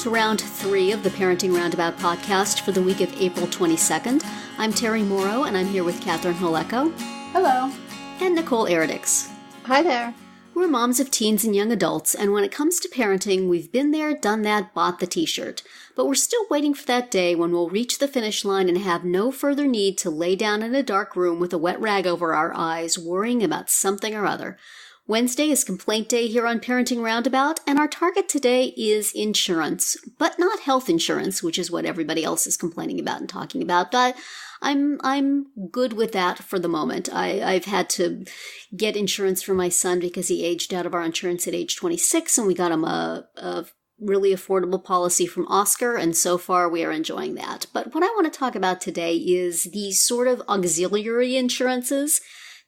to round 3 of the Parenting Roundabout podcast for the week of April 22nd. I'm Terry Morrow, and I'm here with Catherine Holeko. Hello. And Nicole Eridix. Hi there. We're moms of teens and young adults, and when it comes to parenting, we've been there, done that, bought the t-shirt. But we're still waiting for that day when we'll reach the finish line and have no further need to lay down in a dark room with a wet rag over our eyes, worrying about something or other. Wednesday is complaint day here on Parenting Roundabout, and our target today is insurance, but not health insurance, which is what everybody else is complaining about and talking about. I'm good with that for the moment. I've had to get insurance for my son because he aged out of our insurance at age 26, and we got him a really affordable policy from Oscar, and so far we are enjoying that. But what I want to talk about today is these sort of auxiliary insurances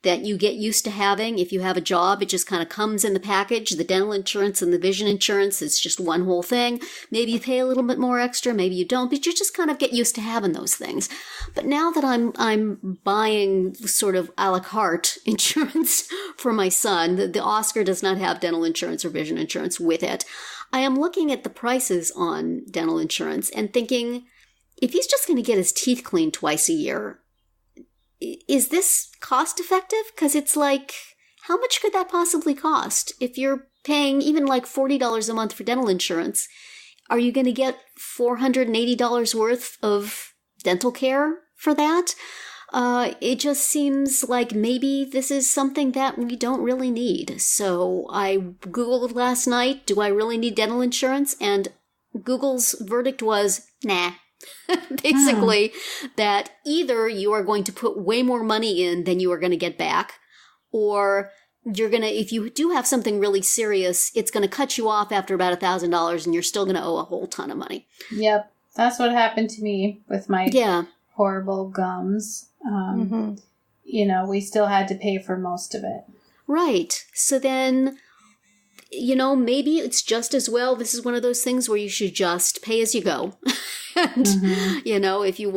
that you get used to having. If you have a job, it just kind of comes in the package. The dental insurance and the vision insurance, it's just one whole thing. Maybe you pay a little bit more extra, maybe you don't, but you just kind of get used to having those things. But now that I'm buying sort of a la carte insurance for my son, the Oscar does not have dental insurance or vision insurance with it. I am looking at the prices on dental insurance and thinking, if he's just going to get his teeth cleaned twice a year, is this cost effective? Because it's like, how much could that possibly cost? If you're paying even like $40 a month for dental insurance, are you going to get $480 worth of dental care for that? It just seems like maybe this is something that we don't really need. So I Googled last night, do I really need dental insurance? And Google's verdict was, nah. Basically, that either you are going to put way more money in than you are going to get back, or you're going to, if you do have something really serious, it's going to cut you off after about $1,000 and you're still going to owe a whole ton of money. Yep. That's what happened to me with my horrible gums. You know, we still had to pay for most of it. Right. So then, you know, maybe it's just as well. This is one of those things where you should just pay as you go. And, you know, if you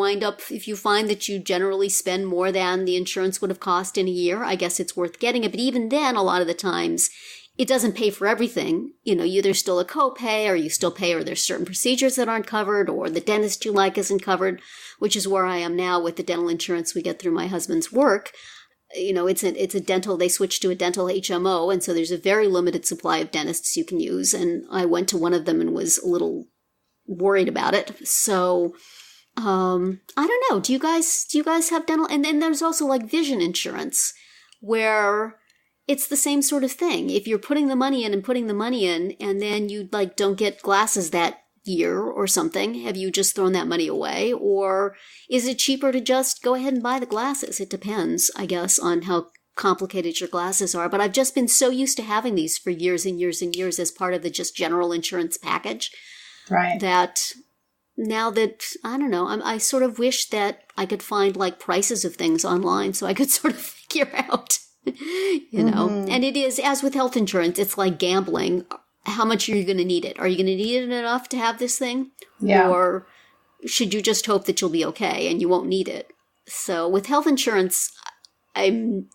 find that you generally spend more than the insurance would have cost in a year, I guess it's worth getting it. But even then, a lot of the times, it doesn't pay for everything. You know, there's still a copay, or you still pay, or there's certain procedures that aren't covered, or the dentist you like isn't covered, which is where I am now with the dental insurance we get through my husband's work. You know, it's a dental, they switched to a dental HMO, and so there's a very limited supply of dentists you can use. And I went to one of them and was a little worried about it. So, I don't know. Do you guys have dental? And then there's also like vision insurance, where it's the same sort of thing. If you're putting the money in, and then you like don't get glasses that year or something, have you just thrown that money away? Or is it cheaper to just go ahead and buy the glasses? It depends, I guess, on how complicated your glasses are. But I've just been so used to having these for years and years and years as part of the just general insurance package. Right. That now that, I don't know, I sort of wish that I could find like prices of things online so I could sort of figure out, you know. And it is, as with health insurance, it's like gambling. How much are you going to need it? Are you going to need it enough to have this thing? Yeah. Or should you just hope that you'll be okay and you won't need it? So with health insurance, I'm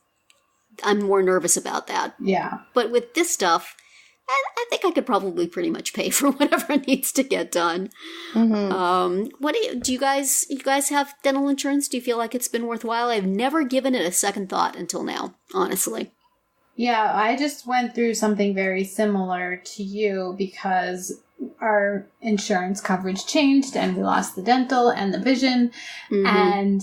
more nervous about that. Yeah. But with this stuff, I think I could probably pretty much pay for whatever needs to get done. What do you guys have dental insurance? Do you feel like it's been worthwhile? I've never given it a second thought until now, honestly. Yeah, I just went through something very similar to you because our insurance coverage changed and we lost the dental and the vision. And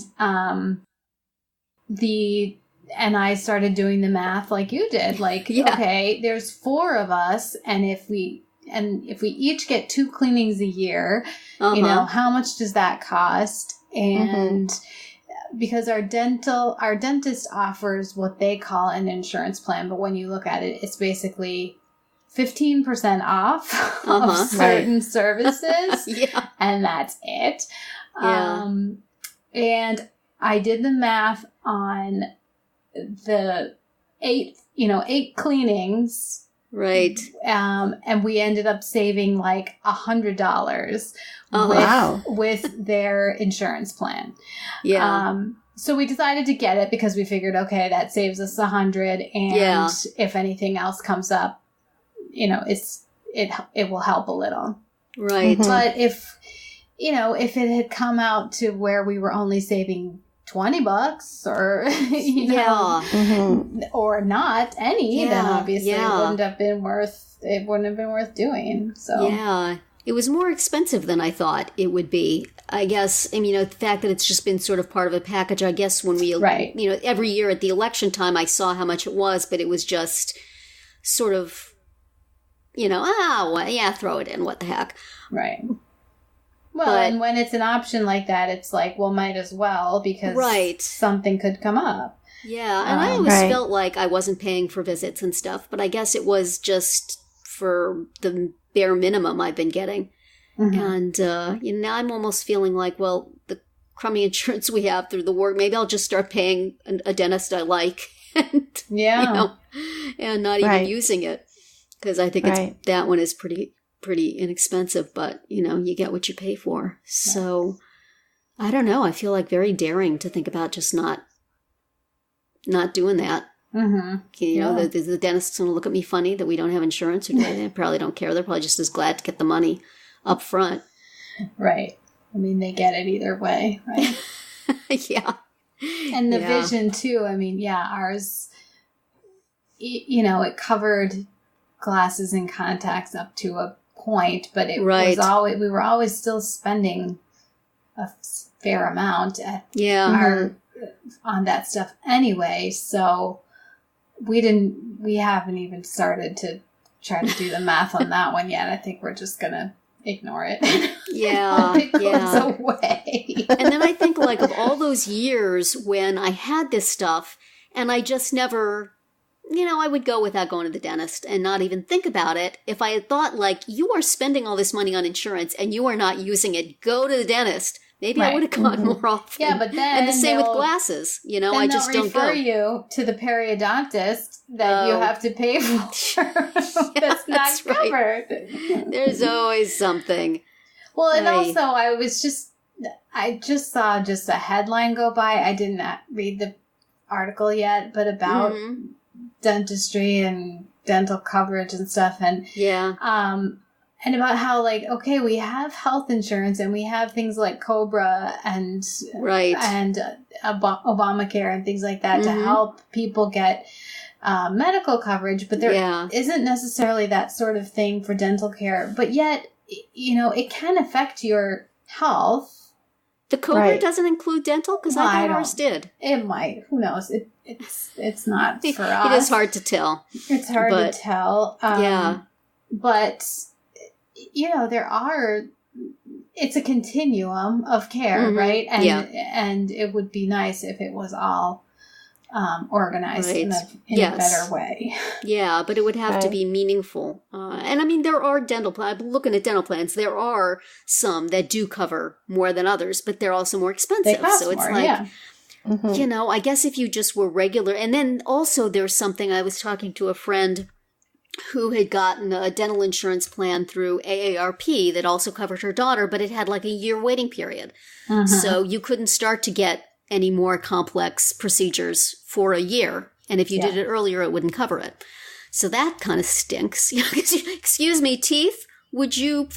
and I started doing the math like you did. Like, okay, there's 4 of us, and if we each get 2 cleanings a year, you know, how much does that cost? And because our dentist offers what they call an insurance plan, but when you look at it, it's basically 15% off of certain services, and that's it. And I did the math on the 8 cleanings. Right. And we ended up saving like $100 with their insurance plan. Yeah. So we decided to get it because we figured, okay, that saves us $100. And if anything else comes up, you know, it will help a little. Right. But if it had come out to where we were only saving $20 or, or not any, then obviously it wouldn't have been worth doing. So yeah, it was more expensive than I thought it would be. I guess, the fact that it's just been sort of part of a package, I guess when we, every year at the election time, I saw how much it was, but it was just sort of, throw it in, what the heck. Right. Well, and when it's an option like that, it's like, well, might as well, because something could come up. Yeah, and I always felt like I wasn't paying for visits and stuff, but I guess it was just for the bare minimum I've been getting. And now I'm almost feeling like, well, the crummy insurance we have through the war, maybe I'll just start paying a dentist I like and, and not even using it, because I think that one is pretty inexpensive, but you get what you pay for. So I don't know. I feel like very daring to think about just not doing that. The dentist's going to look at me funny that we don't have insurance, or they probably don't care. They're probably just as glad to get the money up front. Right. I mean, they get it either way, right? Yeah. And the vision too. I mean, ours, it covered glasses and contacts up to a point, but it was always, we were always still spending a fair amount on that stuff anyway. So we haven't even started to try to do the math on that one yet. I think we're just gonna ignore it. It goes away. And then I think, like, of all those years when I had this stuff and I just never, I would go without going to the dentist and not even think about it. If I had thought, like, you are spending all this money on insurance and you are not using it, go to the dentist. Maybe I would have gone more often. Yeah, but then... And the same with glasses. I just don't go. Then they'll refer you to the periodontist that you have to pay for. That's not covered. Right. There's always something. Well, and also, I just saw just a headline go by. I did not read the article yet, but about dentistry and dental coverage and stuff. And and about how, like, okay, we have health insurance and we have things like COBRA and Obamacare and things like that to help people get medical coverage, but there isn't necessarily that sort of thing for dental care. But yet, it can affect your health. The COBRA doesn't include dental? Because I thought ours did. It might. Who knows? It's not for us. It is hard to tell. It's hard to tell. But... it's a continuum of care, right? And it would be nice if it was all organized in a better way. Yeah, but it would have to be meaningful. And I mean, there are dental plans. I'm looking at dental plans. There are some that do cover more than others, but they're also more expensive. They cost so it's more, like, I guess if you just were regular. And then also there's something, I was talking to a friend who had gotten a dental insurance plan through AARP that also covered her daughter, but it had like a year waiting period. So you couldn't start to get any more complex procedures for a year. And if you did it earlier, it wouldn't cover it. So that kind of stinks. Excuse me, teeth, would you...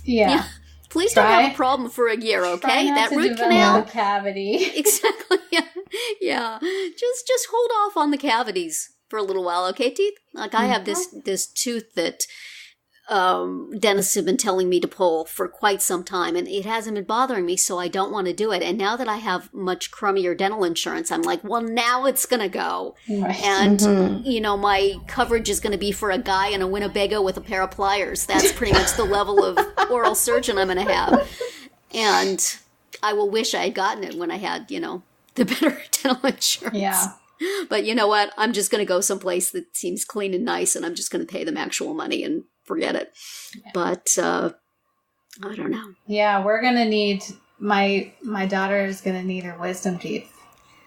please don't have a problem for a year, okay? That root canal cavity. Exactly. Yeah. Just hold off on the cavities for a little while, okay, teeth? Like, I have this tooth that dentists have been telling me to pull for quite some time, and it hasn't been bothering me, so I don't want to do it. And now that I have much crummier dental insurance, I'm like, well, now it's going to go. Right. And, my coverage is going to be for a guy in a Winnebago with a pair of pliers. That's pretty much the level of oral surgeon I'm going to have. And I will wish I had gotten it when I had, the better dental insurance. Yeah. But you know what? I'm just going to go someplace that seems clean and nice, and I'm just going to pay them actual money and forget it. Yeah. But I don't know. Yeah, we're going to need, my daughter is going to need her wisdom teeth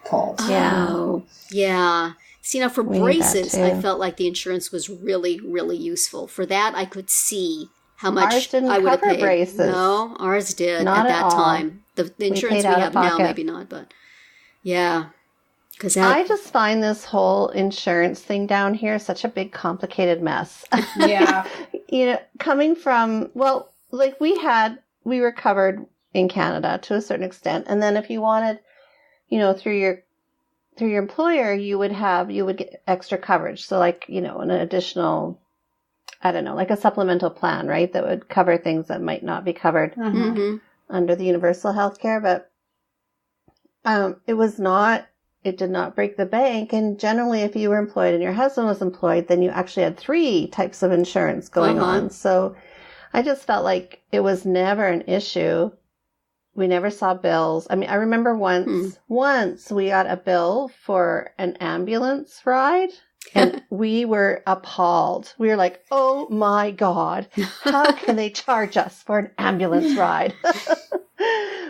pulled. Oh, yeah. See, now for braces, I felt like the insurance was really, really useful. For that, I could see how much I would have paid. Braces. No, ours did not at that all. Time. The insurance we have now, maybe not, but yeah. I just find this whole insurance thing down here such a big, complicated mess. Yeah. Coming from, like we were covered in Canada to a certain extent. And then if you wanted, through your employer, you would get extra coverage. So like, an additional, I don't know, like a supplemental plan, right? That would cover things that might not be covered under the universal health care. But it did not break the bank. And generally, if you were employed and your husband was employed, then you actually had 3 types of insurance going on. So I just felt like it was never an issue. We never saw bills. I mean, I remember once we got a bill for an ambulance ride and we were appalled. We were like, oh my God, how can they charge us for an ambulance ride?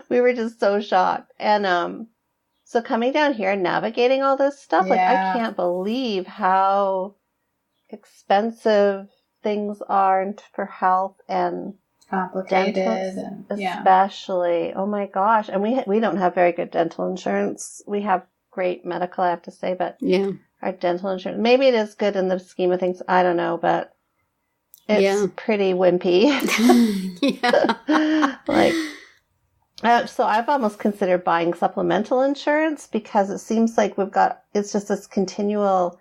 We were just so shocked. And so coming down here and navigating all this stuff, like I can't believe how expensive things are for health and complicated, dental, especially. Oh my gosh! And we don't have very good dental insurance. We have great medical, I have to say, but our dental insurance, maybe it is good in the scheme of things. I don't know, but it's pretty wimpy. So I've almost considered buying supplemental insurance because it seems like it's just this continual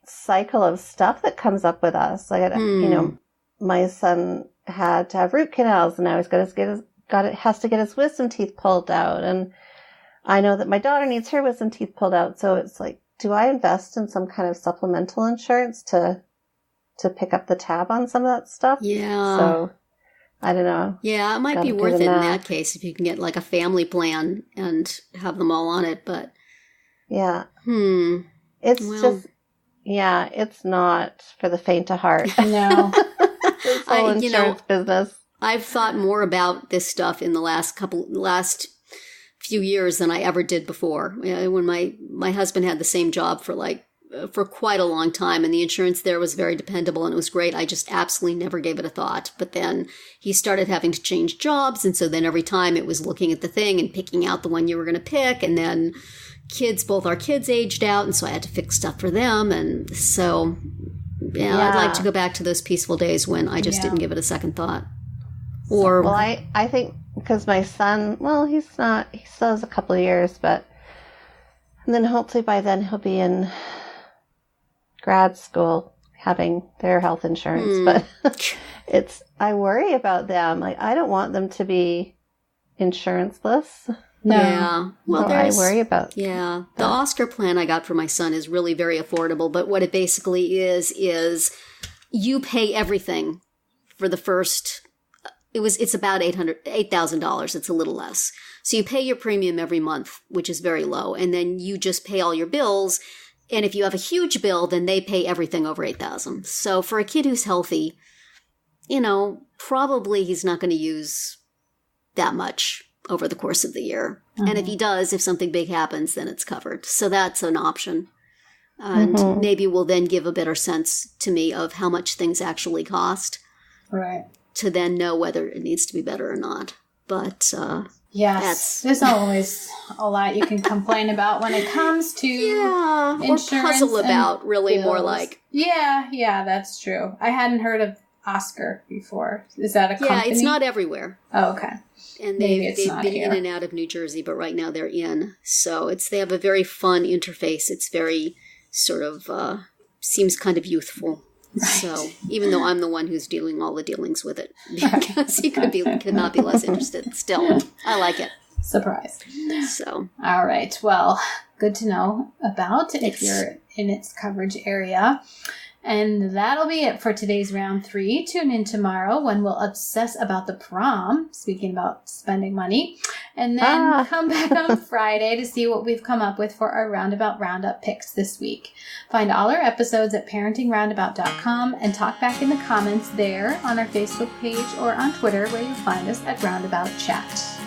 cycle of stuff that comes up with us. Like, my son had to have root canals and now he's has to get his wisdom teeth pulled out. And I know that my daughter needs her wisdom teeth pulled out. So it's like, do I invest in some kind of supplemental insurance to pick up the tab on some of that stuff? Yeah. So I don't know. Yeah, it might be worth it in that case if you can get like a family plan and have them all on it. But it's just, it's not for the faint of heart. No. This whole insurance business. I've thought more about this stuff in the last few years than I ever did before. When my husband had the same job for quite a long time, and the insurance there was very dependable and it was great. I just absolutely never gave it a thought. But then he started having to change jobs, and so then every time it was looking at the thing and picking out the one you were going to pick, and then both our kids aged out, and so I had to fix stuff for them, and so I'd like to go back to those peaceful days when I just didn't give it a second thought. I think because my son, he still has a couple of years, and then hopefully by then he'll be in grad school having their health insurance. But I worry about them. Like, I don't want them to be insuranceless. No. Yeah. Well, I worry about. Yeah. The Oscar plan I got for my son is really very affordable, but what it basically is you pay everything for the first, it's about $8,000. It's a little less. So you pay your premium every month, which is very low, and then you just pay all your bills. And if you have a huge bill, then they pay everything over $8,000. So for a kid who's healthy, probably he's not going to use that much over the course of the year. And if he does, if something big happens, then it's covered. So that's an option. And maybe will then give a better sense to me of how much things actually cost. Right. To then know whether it needs to be better or not. But yes, there's always a lot you can complain about when it comes to insurance. Or puzzle about, really, bills. More like. Yeah, that's true. I hadn't heard of Oscar before. Is that a company? Yeah, it's not everywhere. Oh, okay. And they've been in and out of New Jersey, but right now they're in. So they have a very fun interface. It's very sort of, seems kind of youthful. Right. So even though I'm the one who's doing all the dealings with it, because he could not be less interested. Still, I like it. Surprise. So. All right. Well, good to know about if you're in its coverage area. And that'll be it for today's round 3. Tune in tomorrow when we'll obsess about the prom, speaking about spending money, and then come back on Friday to see what we've come up with for our Roundabout Roundup picks this week. Find all our episodes at parentingroundabout.com and talk back in the comments there on our Facebook page or on Twitter, where you'll find us at Roundabout Chat.